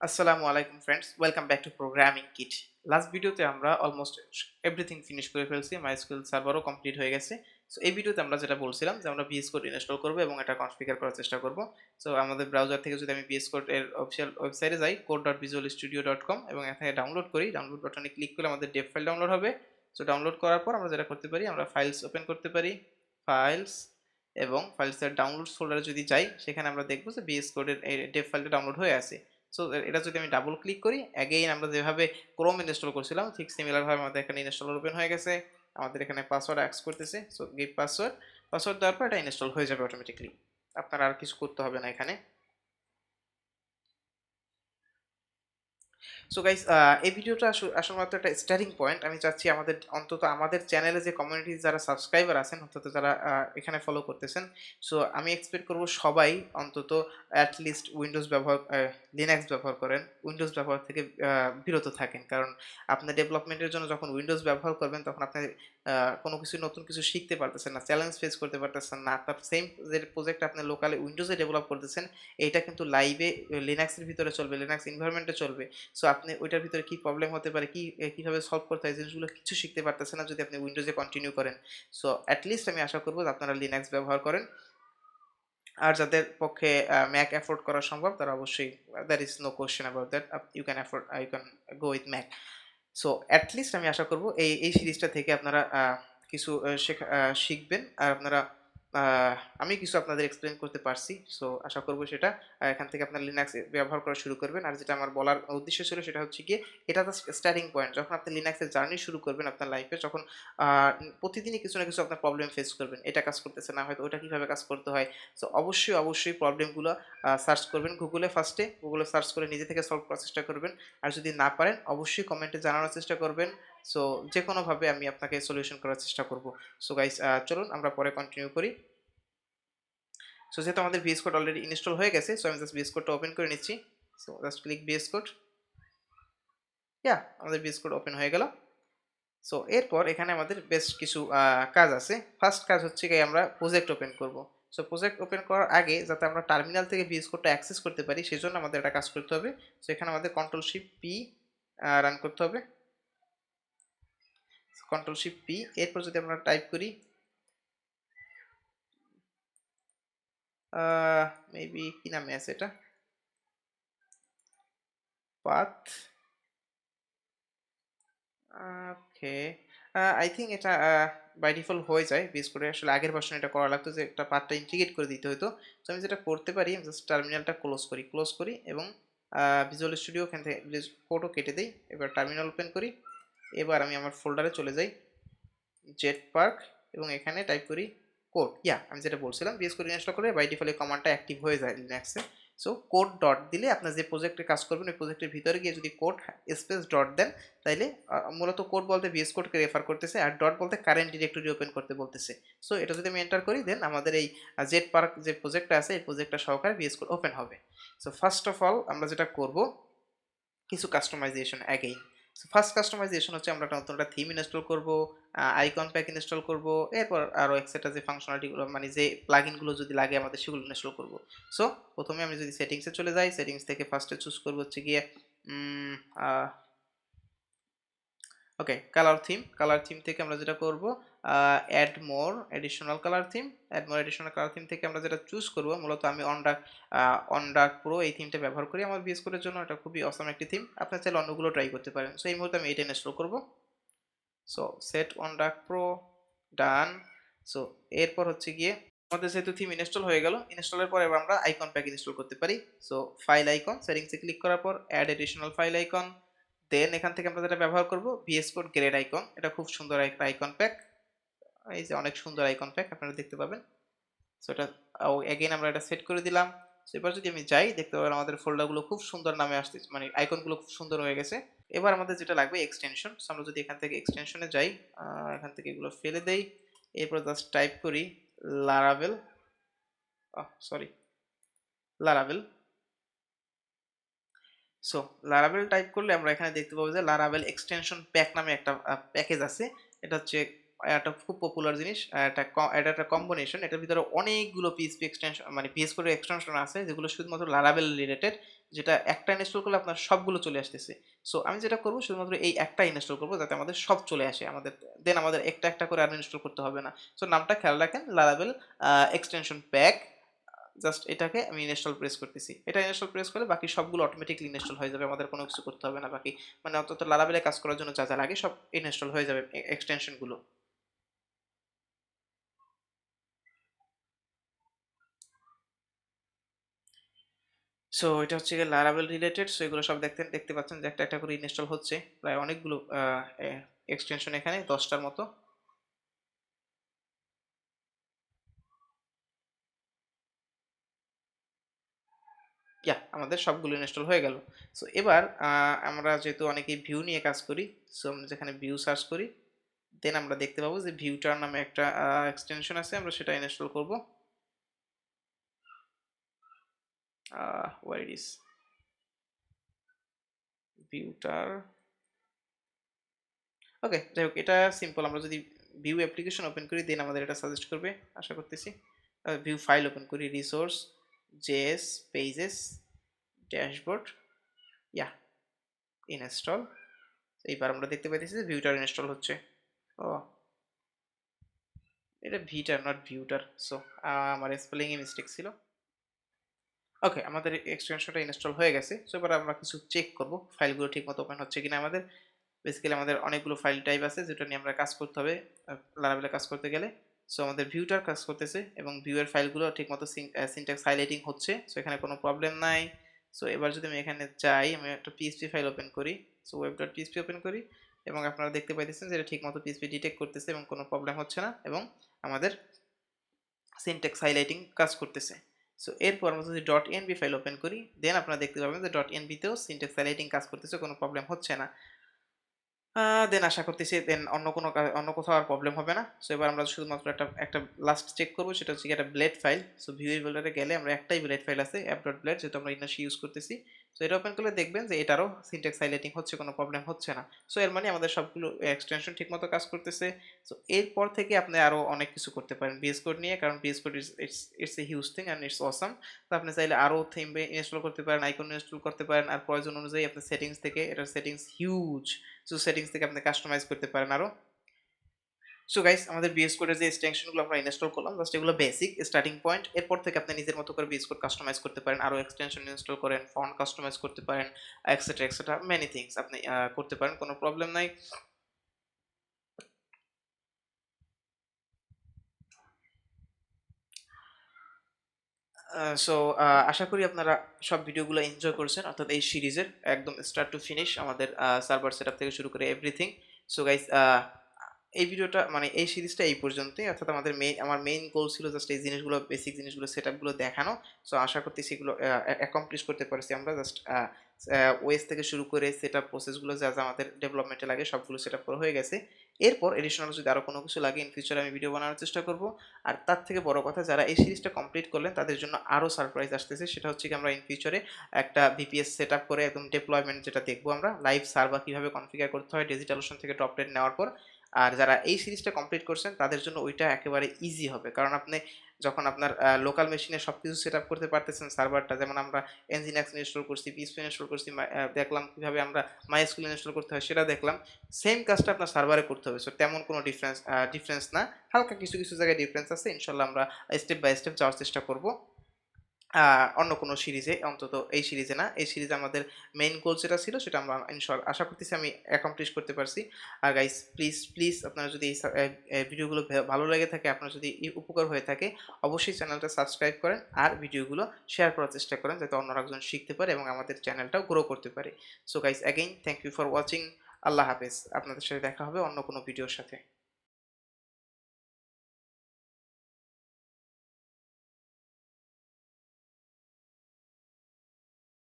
আসসালামু আলাইকুম friends, welcome back to programming kit. Last ভিডিওতে আমরা অলমোস্ট এভরিথিং ফিনিশ করে ফেলছি, মাইস্কুয়েল সার্ভারও কমপ্লিট হয়ে গেছে। সো এই ভিডিওতে আমরা যেটা বলছিলাম যে আমরা ভিএস কোড ইনস্টল করব এবং এটা কনফিগার করার চেষ্টা করব। সো আমাদের ব্রাউজার থেকে যদি আমি ভিএস কোড এর অফিসিয়াল ওয়েবসাইটে যাই code.visualstudio.com এবং এখান থেকে ডাউনলোড করি, ডাউনলোড বাটনে ক্লিক করলে আমাদের ডেভ ফাইল ডাউনলোড হবে। সো ডাউনলোড করার পর আমরা যেটা করতে পারি, আমরা ফাইলস ওপেন করতে পারি, ফাইলস এবং ফাইলসের ডাউনলোড ফোল্ডারে যদি যাই, সেখানে আমরা দেখব যে ভিএস কোডের এই ডেভ ফাইলটা ডাউনলোড হয়ে আছে। সো এটা যদি আমি ডাবল ক্লিক করি, অ্যাগেইন আমরা যেভাবে ক্রোম ইনস্টল করছিলাম ঠিক সিমিলার ভাবে আমাদের এখানে ইনস্টলার ওপেন হয়ে গেছে। আমাদের এখানে পাসওয়ার্ড অ্যাক্স করতেছে। সো গিভ পাসওয়ার্ড, পাসওয়ার্ড দেওয়ার পর এটা ইনস্টল হয়ে যাবে অটোমেটিকলি। আপনার আর কিছু করতে হবে না এখানে। সো গাইস, এই ভিডিওটা আসলে মাত্র একটা স্টার্টিং পয়েন্ট। আমি চাচ্ছি আমাদের অন্তত আমাদের চ্যানেলে যে কমিউনিটি যারা সাবস্ক্রাইবার আছেন, অন্তত যারা এখানে ফলো করতেছেন, সো আমি এক্সপেক্ট করব সবাই অন্তত অ্যাটলিস্ট উইন্ডোজ ব্যবহার, লিনাক্স ব্যবহার করেন, উইন্ডোজ ব্যবহার থেকে বিরত থাকেন। কারণ আপনার ডেভেলপমেন্টের জন্য যখন উইন্ডোজ ব্যবহার করবেন, তখন আপনি কোনো কিছু নতুন কিছু শিখতে পারতেছেন না, চ্যালেঞ্জ ফেস করতে পারতেছেন না। আপনার সেম যে প্রজেক্ট আপনি লোকালি উইন্ডোজে ডেভেলপ করতেছেন, এইটা কিন্তু লাইভে লিনাক্সের ভিতরে চলবে, লিনাক্স এনভায়রনমেন্টে চলবে। সো আপনি ওইটার ভিতরে কি প্রবলেম হতে পারে, কিভাবে সলভ করতে হয়, জিনিসগুলো কিছু শিখতে পারতেছেন না যদি আপনি উইন্ডোজে কন্টিনিউ করেন। সো অ্যাটলিস্ট আমি আশা করব যে আপনারা লিনাক্স ব্যবহার করেন। আর যাদের পক্ষে ম্যাক অ্যাফোর্ড করা সম্ভব, তারা অবশ্যই, there is no question about that, you can afford, you can go with Mac. So at least আমি আশা করব এই সিরিজটা থেকে আপনারা কিছু শিখবেন। আর আপনারা আমি কিছু আপনাদের এক্সপ্লেন করতে পারছি। সো আশা করব সেটা এখান থেকে আপনার লিনাক্স ব্যবহার করা শুরু করবেন। আর যেটা আমার বলার উদ্দেশ্য ছিল সেটা হচ্ছে গিয়ে, এটা জাস্ট স্টার্টিং পয়েন্ট। যখন আপনি লিনাক্সের জার্নি শুরু করবেন আপনার লাইফে, যখন প্রতিদিনই কিছু না কিছু আপনার প্রবলেম ফেস করবেন, এটা কাজ করতেছে না, হয়তো ওটা কিভাবে কাজ করতে হয়। সো অবশ্যই প্রবলেমগুলো সার্চ করবেন গুগলে, ফার্স্টে গুগলে সার্চ করে নিজে থেকে সলভ করার চেষ্টা করবেন। আর যদি না পারেন, অবশ্যই কমেন্টে জানানোর চেষ্টা করবেন। সো যে কোনোভাবে আমি আপনাকে সলিউশন করার চেষ্টা করব। সো গাইস, চলুন আমরা পরে কন্টিনিউ করি। সো যেহেতু আমাদের ভিএস কোড অলরেডি ইনস্টল হয়ে গেছে, সো আমি জাস্ট ভিএস কোডটা ওপেন করে নিচ্ছি। So just click VS code. আমাদের ভিএস কোড ওপেন হয়ে গেল। সো এরপর এখানে আমাদের বেশ কিছু কাজ আছে। ফার্স্ট কাজ হচ্ছে গিয়ে আমরা প্রজেক্ট ওপেন করব। সো প্রজেক্ট ওপেন করার আগে যাতে আমরা টার্মিনাল থেকে ভিএস কোডটা অ্যাক্সেস করতে পারি, সেজন্য আমাদের একটা কাজ করতে হবে। সো এখানে আমাদের কন্ট্রোল শিফট পি রান করতে হবে। কন্ট্রোল শিফট পি, এরপর যদি আমরা টাইপ করি মেবি কি নামে আছে এটা, পাথ, ওকে, আই থিঙ্ক এটা বাই ডিফল্ট হয়ে যায় বেস করে। আসলে আগের ভার্সনে এটা করা লাগতো যে একটা পার্টটা ইন্টিগ্রেট করে দিতে হতো। তো আমি যেটা করতে পারি, আমি জাস্ট টার্মিনালটা ক্লোজ করি এবং ভিজুয়াল স্টুডিও এখান থেকে কোডও কেটে দিই। এবার টার্মিনাল ওপেন করি। এবার আমি আমার ফোল্ডারে চলে যাই, জেট পার্ক, এবং এখানে টাইপ করি কোড। আমি যেটা বলছিলাম, বিএস কোড ইনস্টল করে বাই ডিফল্ট এই কমান্ডটা অ্যাক্টিভ হয়ে যায় লিনাক্সে। সো কোড ডট দিলে আপনার যে প্রজেক্টে কাজ করবেন, ওই প্রজেক্টের ভিতরে গিয়ে যদি কোড স্পেস ডট দেন, তাইলে মূলত কোড বলতে ভিএস কোডকে রেফার করতেছে, আর ডট বলতে কারেন্ট ডিরেক্টরি ওপেন করতে বলতেছে। সো এটা যদি আমি এন্টার করি, দেন আমাদের এই জেট পার্ক যে প্রজেক্টটা আছে, এই প্রজেক্টটা সহকারে ভিএস কোড ওপেন হবে। সো ফার্স্ট অফ অল আমরা যেটা করব, কিছু customization again. So first customization হচ্ছে আমরা একটা নতুন একটা থিম ইনস্টল করব, আইকন প্যাক ইনস্টল করব, এরপর আরও এক্সট্রা যে ফাংশনালিটিগুলো, মানে যে প্লাগইনগুলো যদি লাগে আমাদের, সেগুলো ইনস্টল করব। সো প্রথমে আমি যদি সেটিংসে চলে যাই, সেটিংস থেকে ফার্স্টে চুজ করব হচ্ছে গিয়ে ওকে, কালার থিম থেকে আমরা যেটা করব, add more additional colour theme থেকে আমরা যেটা চুজ করব, মূলত আমি অন ডার্ক প্রো এই থিমটা ব্যবহার করি আমার ভিএস কোডের জন্য। এটা খুবই অসাম একটি থিম, আপনার চাইলে অন্যগুলো ট্রাই করতে পারেন। সো এই মুহূর্তে আমি এটা ইনস্টল করব। So set on dark pro, done. So এরপর হচ্ছে গিয়ে আমাদের যেহেতু থিম ইনস্টল হয়ে গেল, ইনস্টলের পরে এবার আমরা আইকন প্যাক ইনস্টল করতে পারি। সো ফাইল আইকন, সেটিংসে ক্লিক করার পর অ্যাড এডিশনাল ফাইল আইকন, দেন এখান থেকে আমরা যেটা ব্যবহার করব, ভিএস কোড গ্রেড আইকন। এটা খুব সুন্দর একটা আইকন প্যাক, এই যে অনেক সুন্দর আইকন প্যাক আপনারা দেখতে পাবেন। সো এটা এগেইন আমরা এটা সেট করে দিলাম। সো এবার যদি আমি যাই, দেখতে পাবেন আমাদের ফোল্ডারগুলো খুব সুন্দর নামে আসতেছে, মানে আইকনগুলো খুব সুন্দর হয়ে গেছে। এবার আমাদের যেটা লাগবে এক্সটেনশন। সো আমরা যদি এখান থেকে এক্সটেনশনে যাই, এখান থেকে এগুলো ফেলে দেই, এরপর জাস্ট টাইপ করি Laravel, sorry, Laravel. So Laravel type করলে আমরা এখানে দেখতে পাবো যে লারাভেল এক্সটেনশন প্যাক নামে একটা প্যাকেজ আছে। এটা হচ্ছে একটা খুব পপুলার জিনিস, এটা একটা কম্বিনেশন, এটার ভিতরে অনেকগুলো পিএইচপি এক্সটেনশন মানে পিএস কোডের এক্সটেনশন আছে যেগুলো শুধুমাত্র লারাভেল রিলেটেড, যেটা একটা ইনস্টল করলে আপনার সবগুলো চলে আসতেছে। সো আমি যেটা করব শুধুমাত্র এই একটা ইনস্টল করব যাতে আমাদের সব চলে আসে, আমাদের দেন আমাদের একটা একটা করে আর ইনস্টল করতে হবে না। সো নামটা খেয়াল রাখেন, লারাভেল এক্সটেনশন প্যাক। জাস্ট এটাকে আমি ইনস্টল প্রেস করতেছি, এটা ইনস্টল প্রেস করলে বাকি সবগুলো অটোমেটিকলি ইনস্টল হয়ে যাবে, আমাদের কোনো কিছু করতে হবে না। বাকি মানে অন্তত লারাভেলে কাজ করার জন্য যা যা লাগে সব ইনস্টল হয়ে যাবে এক্সটেনশন গুলো। সো এটা হচ্ছে গিয়ে লারাভেল রিলেটেড। সো এগুলো সব দেখতে দেখতে পাচ্ছেন যে একটা একটা করে ইনস্টল হচ্ছে, প্রায় অনেকগুলো এক্সটেনশন, এখানে 10টার মতো। ইয়া আমাদের সবগুলো ইনস্টল হয়ে গেল। সো এবার আমরা যেহেতু অনেকেই ভিউ নিয়ে কাজ করি, সো আমরা যেখানে ভিউ সার্চ করি, দেন আমরা দেখতে পাবো যে ভিউটার নামে একটা এক্সটেনশন আছে, আমরা সেটা ইনস্টল করব। War it is ভিউটার। ওকে, যাই হোক, এটা সিম্পল। আমরা যদি ভিউ অ্যাপ্লিকেশন ওপেন করি দেন আমাদের এটা সাজেস্ট করবে আশা করতেছি। ভিউ ফাইল ওপেন করি, রিসোর্স, জেএস, পেজেস, ড্যাশবোর্ড, ইয়া ইনস্টল। এইবার আমরা দেখতে পাইতেছি যে ভিউটার ইনস্টল হচ্ছে। ও, এটা ভিটার নট ভিউটার। সো আমার স্পেলিং এ মিস্টেক ছিল। ওকে, আমাদের এক্সটেনশনটা ইনস্টল হয়ে গেছে। সো এবার আমরা কিছু চেক করব ফাইলগুলো ঠিকমতো ওপেন হচ্ছে কিনা। আমাদের বেসিক্যালি আমাদের অনেকগুলো ফাইল টাইপ আছে যেটা নিয়ে আমরা কাজ করতে হবে লারাভেলে কাজ করতে গেলে। সো আমাদের ভিউটার কাজ করতেছে এবং ভিউয়ের ফাইলগুলো ঠিকমতো সিনট্যাক্স হাইলাইটিং হচ্ছে। সো এখানে কোনো প্রবলেম নাই। সো এবার যদি আমি এখানে যাই, আমি একটা পিএইচপি ফাইল ওপেন করি, so web dot PHP open করি, এবং আপনারা দেখতে পাইতেছেন যে এটা ঠিকমতো পিএইচপি ডিটেক্ট করতেছে এবং কোনো প্রবলেম হচ্ছে না, এবং আমাদের সিনট্যাক্স হাইলাইটিং কাজ করতেছে। সো এরপর আমরা যদি ডট এনবি ফাইল ওপেন করি দেন আপনারা দেখতে পাবেন যে ডট এনবিতেও সিনট্যাক্স হাইলাইটিং কাজ করতেছে, কোনো প্রবলেম হচ্ছে না। দেন আশা করতেছি দেন অন্য কোনো অন্য কোথাও আর প্রবলেম হবে না। সো এবার আমরা শুধুমাত্র একটা একটা লাস্ট চেক করব, সেটা হচ্ছে একটা ব্লেড ফাইল। সো ভিউ ফোল্ডারে গেলে আমরা একটাই ব্লেড ফাইল আছে, অ্যাপ ডট ব্লেড, যেহেতু আমরা ইনাসি ইউজ করতেছি। সো এটা ওপেন করলে দেখবেন যে এটারও সিনট্যাক্স হাইলাইটিং হচ্ছে, কোনো প্রবলেম হচ্ছে না। সো এর মানে আমাদের সবগুলো এক্সটেনশন ঠিকমতো কাজ করতেছে। সো এরপর থেকে আপনি আরও অনেক কিছু করতে পারেন বিএস কোড নিয়ে, কারণ BS code it's a huge thing and it's awesome. তো আপনি চাইলে আরও থিম ইনস্টল করতে পারেন, আইকন ইনস্টল করতে পারেন, আর প্রয়োজন অনুযায়ী আপনি সেটিংস থেকে, এটার সেটিংস হিউজ, সো সেটিংস থেকে আপনি কাস্টমাইজ করতে পারেন আরো। সো গাইস, আমাদের বিএস কোডের যে এক্সটেনশনগুলো আমরা ইনস্টল করলাম জাস্ট এগুলো বেসিক স্টার্টিং পয়েন্ট। এরপর থেকে আপনি নিজের মতো করে বিএস কোড কাস্টমাইজ করতে পারেন, আরো এক্সটেনশন ইনস্টল করেন, ফন্ট কাস্টমাইজ করতে পারেন, এক্সেট্রা এক্সেট্রা মেনি থিংস আপনি করতে পারেন, কোনো প্রবলেম নাই। সো আশা করি আপনারা সব ভিডিওগুলো এনজয় করছেন, অর্থাৎ এই সিরিজের একদম স্টার্ট টু ফিনিশ আমাদের সার্ভার সেটআপ থেকে শুরু করে এভরিথিং। সো গাইস, এই ভিডিওটা মানে এই সিরিজটা এই পর্যন্তই, অর্থাৎ আমার মেইন গোল ছিল জাস্ট এই জিনিসগুলো, বেসিক জিনিসগুলো, সেটআপগুলো দেখানো। সো আশা করতেছি এগুলো অ্যাকমপ্লিশ করতে পারছি আমরা। জাস্ট ওয়েস থেকে শুরু করে সেটআপ প্রসেসগুলো যা যা আমাদের ডেভেলপমেন্টে লাগে সবগুলো সেটআপ করা হয়ে গেছে। এরপর এডিশনাল যদি আরও কোনো কিছু লাগে ইন ফিউচারে আমি ভিডিও বানানোর চেষ্টা করব। আর তার থেকে বড় কথা, যারা এই সিরিজটা কমপ্লিট করলেন তাদের জন্য আরও সারপ্রাইজ আসতেছে, সেটা হচ্ছে কি আমরা ইন ফিউচারে একটা ভিপিএস সেটআপ করে একদম ডেপ্লয়মেন্ট যেটা দেখবো আমরা, লাইভ সার্ভার কীভাবে কনফিগার করতে হয় ডিজিটাল ওশন থেকে টপ রেট নেওয়ার পর। আর যারা এই সিরিজটা কমপ্লিট করছেন তাদের জন্য ওইটা একেবারে ইজি হবে, কারণ আপনি যখন আপনার লোকাল মেশিনে সব কিছু সেট আপ করতে পারতেছেন, সার্ভারটা যেমন আমরা Nginx ইনস্টল করছি, পিএইচপি ইনস্টল করছি, দেখলাম কীভাবে আমরা মাইএসকিউএল ইনস্টল করতে হয় সেটা দেখলাম, সেম কাজটা আপনার সার্ভারে করতে হবে। সো তেমন কোনো ডিফারেন্স না, হালকা কিছু কিছু জায়গায় ডিফারেন্স আছে। ইনশাল্লাহ আমরা স্টেপ বাই স্টেপ যাওয়ার চেষ্টা করব অন্য কোনো সিরিজে, অন্তত এই সিরিজে না। এই সিরিজে আমাদের মেইন গোল যেটা ছিল সেটা আমরা ইনশাল্লাহ আশা করতেছি আমি অ্যাকমপ্লিশ করতে পারছি। আর গাইস, প্লিজ প্লিজ আপনারা যদি এই ভিডিওগুলো ভালো লেগে থাকে, আপনার যদি উপকার হয়ে থাকে, অবশ্যই চ্যানেলটা সাবস্ক্রাইব করেন আর ভিডিওগুলো শেয়ার করার চেষ্টা করেন যাতে অন্য একজন শিখতে পারে এবং আমাদের চ্যানেলটাও গ্রো করতে পারে। So guys, again thank you for watching. আল্লাহ হাফেজ। আপনাদের সাথে দেখা হবে অন্য কোনো ভিডিওর সাথে।